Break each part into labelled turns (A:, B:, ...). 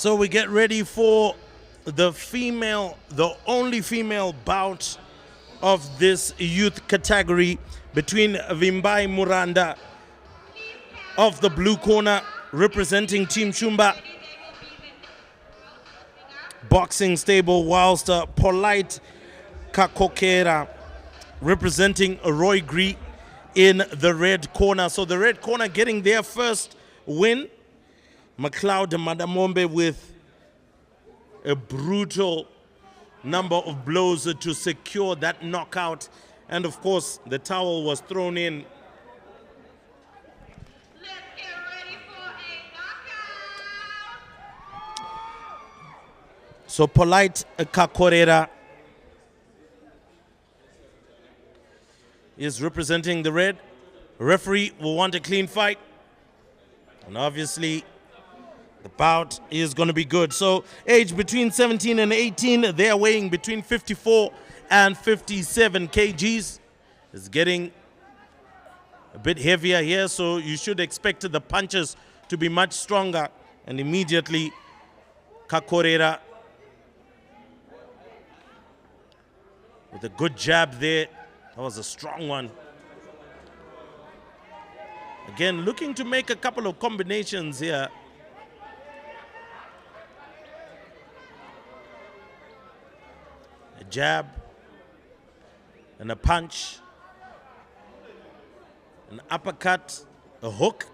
A: So we get ready for the only female bout of this youth category between Vimbai Muranda of the blue corner representing Team Shumba boxing stable, whilst Polite Kakorera representing Roy Gree in the red corner. So the red corner getting their first win. McLeod Madamombe with a brutal number of blows to secure that knockout. And of course, the towel was thrown in.
B: Let's get ready for a knockout.
A: So Polite Kakorera is representing the red. Referee will want a clean fight. And obviously, the bout is going to be good. So age between 17 and 18, they're weighing between 54 and 57 kgs. It's getting a bit heavier here, so you should expect the punches to be much stronger. And immediately, Kakorera with a good jab there. That was a strong one. Again, looking to make a couple of combinations here. A jab and a punch, an uppercut, a hook.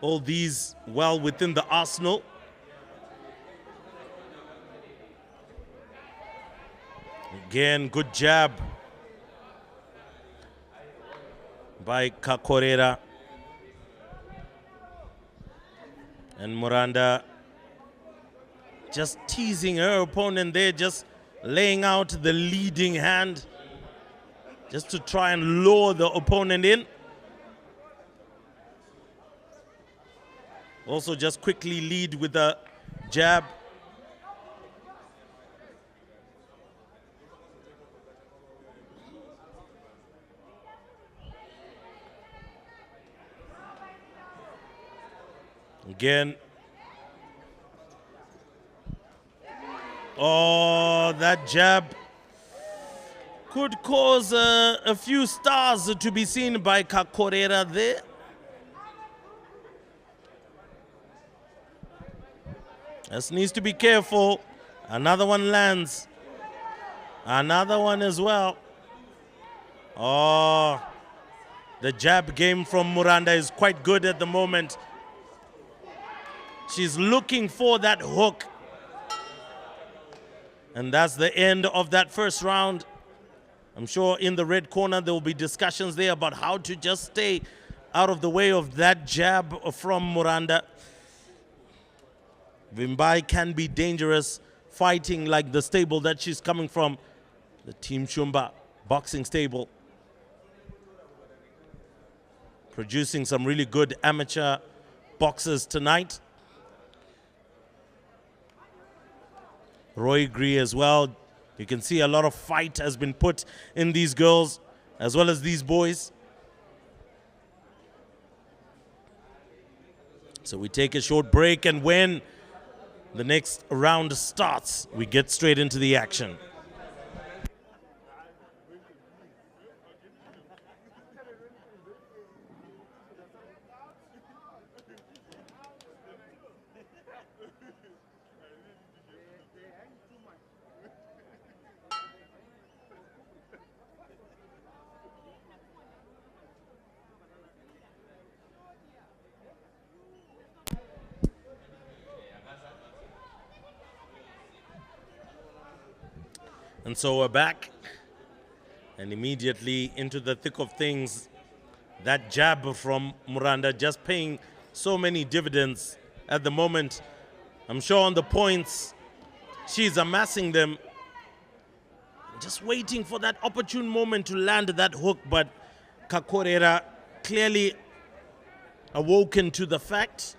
A: All these well within the arsenal. Again, good jab by Kakorera. And Muranda just teasing her opponent there, just laying out the leading hand, just to try and lure the opponent in. Also just quickly lead with a jab. Again. Oh, that jab could cause a few stars to be seen by Kakorera there. Just needs to be careful. Another one lands. Another one as well. Oh, the jab game from Muranda is quite good at the moment. She's looking for that hook. And that's the end of that first round. I'm sure in the red corner there will be discussions there about how to just stay out of the way of that jab from Muranda. Vimbai can be dangerous fighting like the stable that she's coming from, the Team Shumba boxing stable. Producing some really good amateur boxers tonight. Roy Gree as well. You can see a lot of fight has been put in these girls as well as these boys. So we take a short break, and when the next round starts, we get straight into the action. And so we're back, and immediately into the thick of things. That jab from Muranda just paying so many dividends at the moment. I'm sure on the points, she's amassing them. Just waiting for that opportune moment to land that hook, but Kakorera clearly awoken to the fact.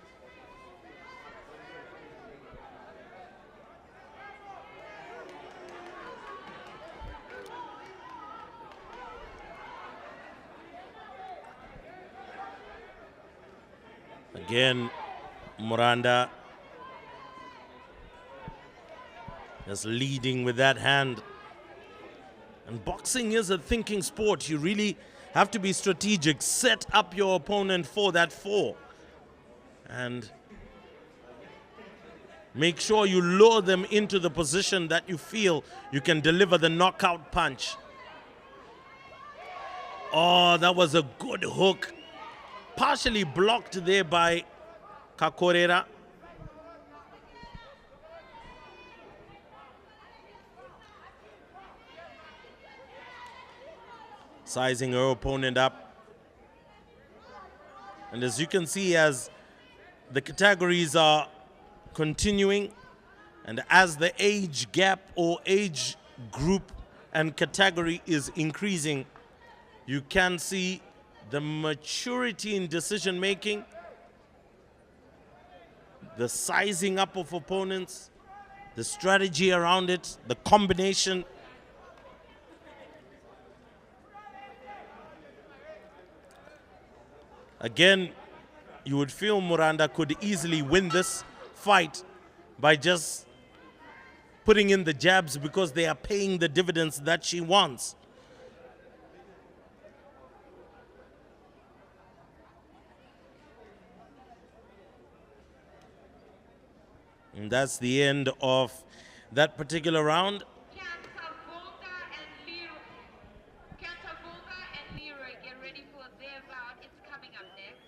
A: Again, Muranda Just leading with that hand. And boxing is a thinking sport. You really have to be strategic. Set up your opponent for that four. And make sure you lure them into the position that you feel you can deliver the knockout punch. Oh, that was a good hook. Partially blocked there by Kakorera. Sizing her opponent up. And as you can see, as the categories are continuing and as the age gap or age group and category is increasing, you can see the maturity in decision making, the sizing up of opponents, the strategy around it, the combination. Again, you would feel Muranda could easily win this fight by just putting in the jabs because they are paying the dividends that she wants. And that's the end of that particular round.
B: Get ready for their bout. It's coming up next.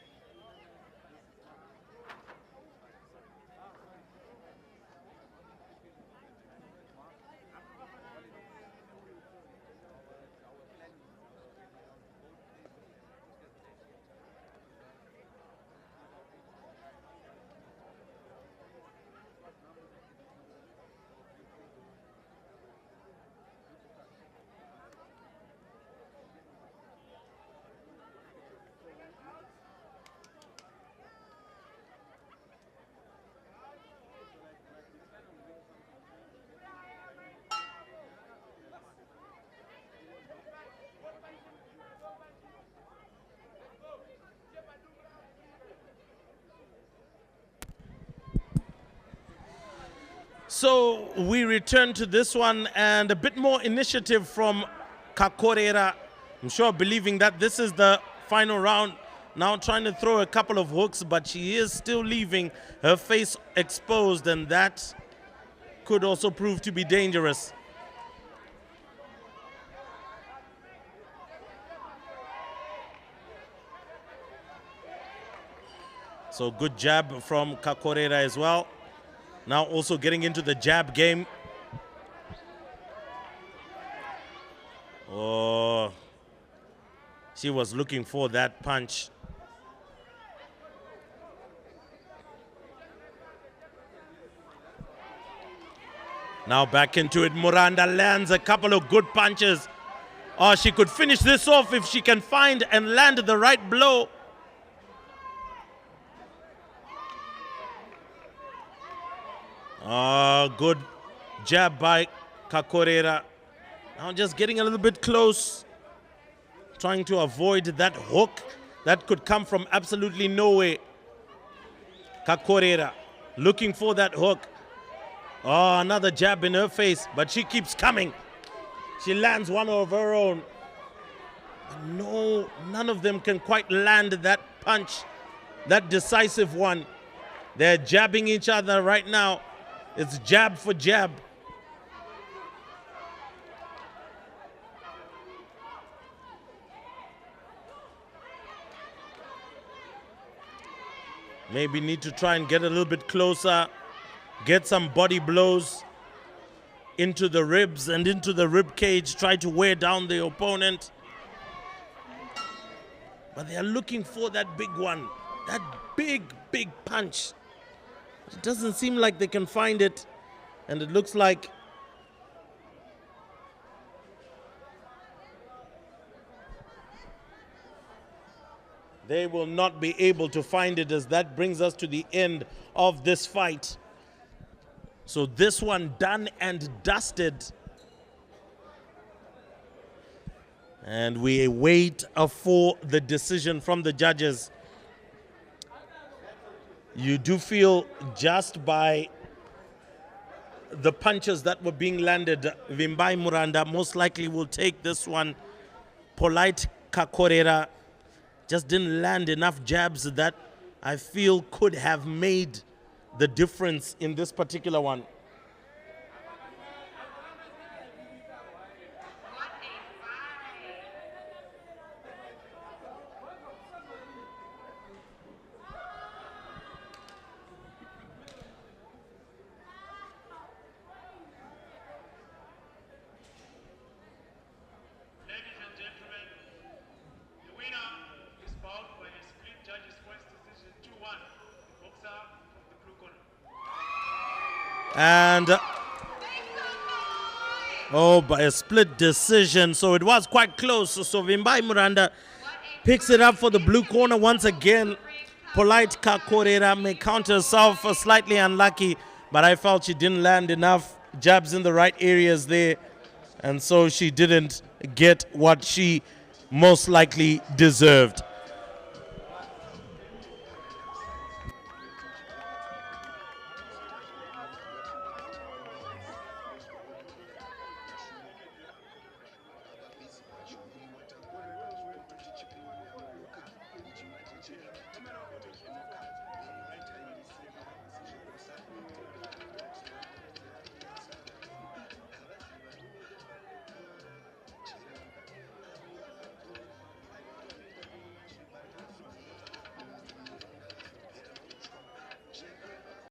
A: So we return to this one and a bit more initiative from Kakorera. I'm sure believing that this is the final round. Now trying to throw a couple of hooks, but she is still leaving her face exposed, and that could also prove to be dangerous. So good jab from Kakorera as well. Now also getting into the jab game. Oh, she was looking for that punch. Now back into it. Muranda lands a couple of good punches. Oh, she could finish this off if she can find and land the right blow. Good jab by Kakorera. Now just getting a little bit close. Trying to avoid that hook that could come from absolutely nowhere. Kakorera looking for that hook. Oh, another jab in her face, but she keeps coming. She lands one of her own. No, none of them can quite land that punch, that decisive one. They're jabbing each other right now. It's jab for jab. Maybe need to try and get a little bit closer, get some body blows into the ribs and into the rib cage, try to wear down the opponent. But they are looking for that big one, that big punch. It doesn't seem like they can find it, and it looks like they will not be able to find it, as that brings us to the end of this fight. So this one done and dusted. And we wait for the decision from the judges. You do feel just by the punches that were being landed. Vimbai Muranda most likely will take this one. Polite Kakorera just didn't land enough jabs that I feel could have made the difference in this particular one.
B: What a fight.
C: Ladies and gentlemen, the winner is bound by a split judges' points decision 2-1. Boxer from the blue corner.
A: And oh, by a split decision. So it was quite close. So Vimbai Muranda picks it up for the blue corner once again. Polite Kakorera may count herself slightly unlucky, but I felt she didn't land enough jabs in the right areas there. And so she didn't get what she most likely deserved.